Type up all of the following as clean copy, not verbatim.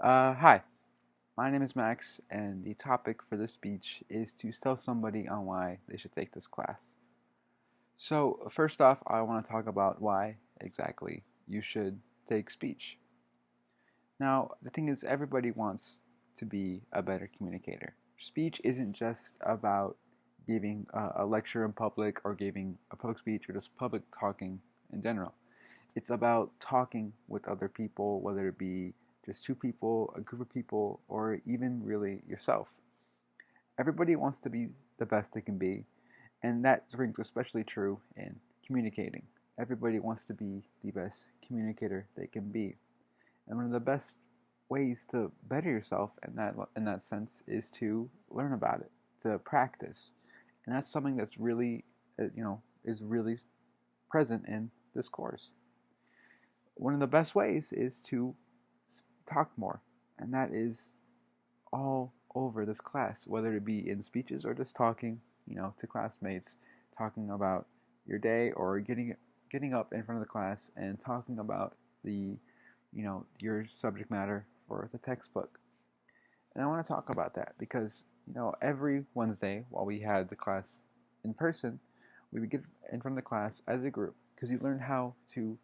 Hi, my name is Max, and the topic for this speech is to tell somebody on why they should take this class. So, first off, I want to talk about why exactly you should take speech. Now, the thing is, everybody wants to be a better communicator. Speech isn't just about giving a lecture in public or giving a public speech or just public talking in general. It's about talking with other people, whether it be just two people, a group of people, or even really yourself. Everybody wants to be the best they can be, and that rings especially true in communicating. Everybody wants to be the best communicator they can be. And one of the best ways to better yourself in that sense is to learn about it, to practice. And that's something that's really is really present in this course. One of the best ways is to talk more, and that is all over this class, whether it be in speeches or just talking, to classmates, talking about your day or getting up in front of the class and talking about your subject matter for the textbook. And I want to talk about that because every Wednesday while we had the class in person, we would get in front of the class as a group because you learn how to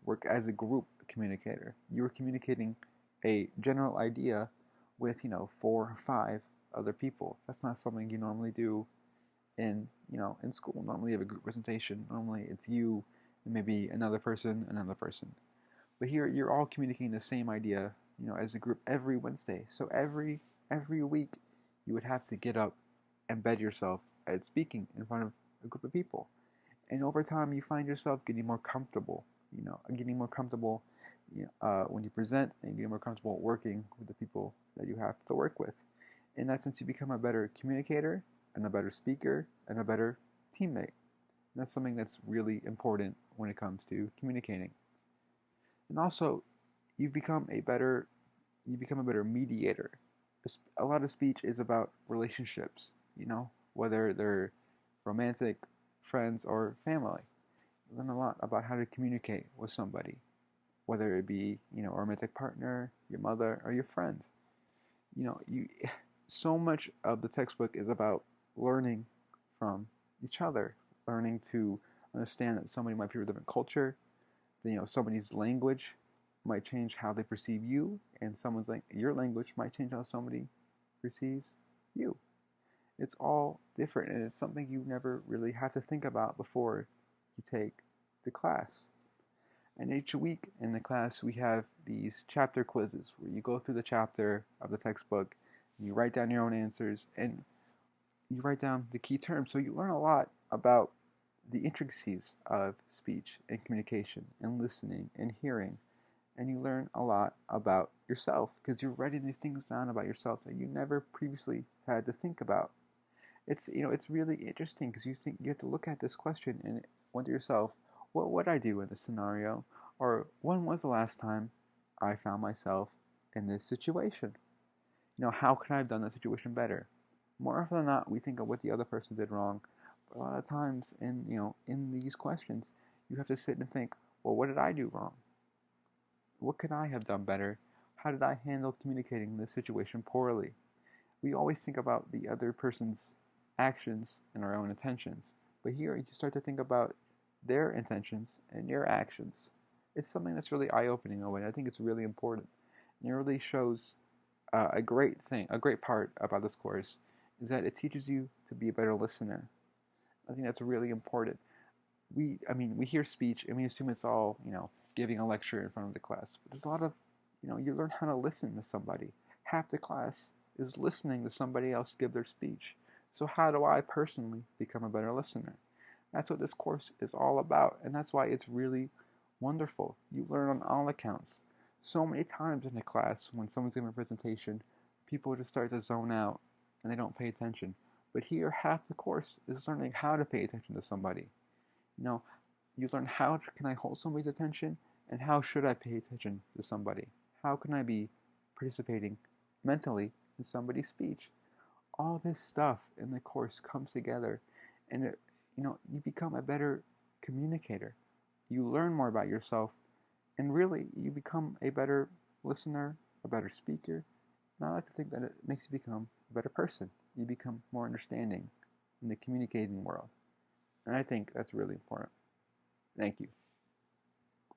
work as a group communicator. You were communicating a general idea with, 4 or 5 other people. That's not something you normally do in school. Normally you have a group presentation. Normally it's you and maybe another person, another person. But here you're all communicating the same idea, as a group every Wednesday. So every week you would have to get up and bed yourself at speaking in front of a group of people. And over time you find yourself getting more comfortable, getting more comfortable when you present, and getting more comfortable working with the people that you have to work with. In that sense, you become a better communicator and a better speaker and a better teammate. And that's something that's really important when it comes to communicating. And also, you become a better mediator. A lot of speech is about relationships, whether they're romantic, friends, or family. You learn a lot about how to communicate with somebody, whether it be, a romantic partner, your mother, or your friend. You so much of the textbook is about learning from each other, learning to understand that somebody might be from a different culture, that, somebody's language might change how they perceive you, and your language might change how somebody perceives you. It's all different, and it's something you never really have to think about before you take the class. And each week in the class, we have these chapter quizzes where you go through the chapter of the textbook, and you write down your own answers, and you write down the key terms. So you learn a lot about the intricacies of speech and communication and listening and hearing. And you learn a lot about yourself because you're writing these things down about yourself that you never previously had to think about. It's really interesting because you have to look at this question and wonder yourself, what would I do in this scenario? Or when was the last time I found myself in this situation? How could I have done the situation better? More often than not, we think of what the other person did wrong. But a lot of times in these questions, you have to sit and think, well, what did I do wrong? What could I have done better? How did I handle communicating this situation poorly? We always think about the other person's actions and our own intentions. But here you start to think about their intentions and your actions. It's something that's really eye-opening in a way. I think it's really important. And it really shows a great thing, a great part about this course is that it teaches you to be a better listener. I think that's really important. We hear speech and we assume it's all, giving a lecture in front of the class. But there's a lot of, you learn how to listen to somebody. Half the class is listening to somebody else give their speech. So how do I personally become a better listener? That's what this course is all about, and that's why it's really wonderful. You learn on all accounts. So many times in a class, when someone's giving a presentation, people just start to zone out and they don't pay attention. But here, half the course is learning how to pay attention to somebody. You learn how can I hold somebody's attention and how should I pay attention to somebody. How can I be participating mentally in somebody's speech? All this stuff in the course comes together, and you become a better communicator. You learn more about yourself, and really, you become a better listener a better speaker, and I like to think that it makes you become a better person. You become more understanding in the communicating world. And I think that's really important. Thank you.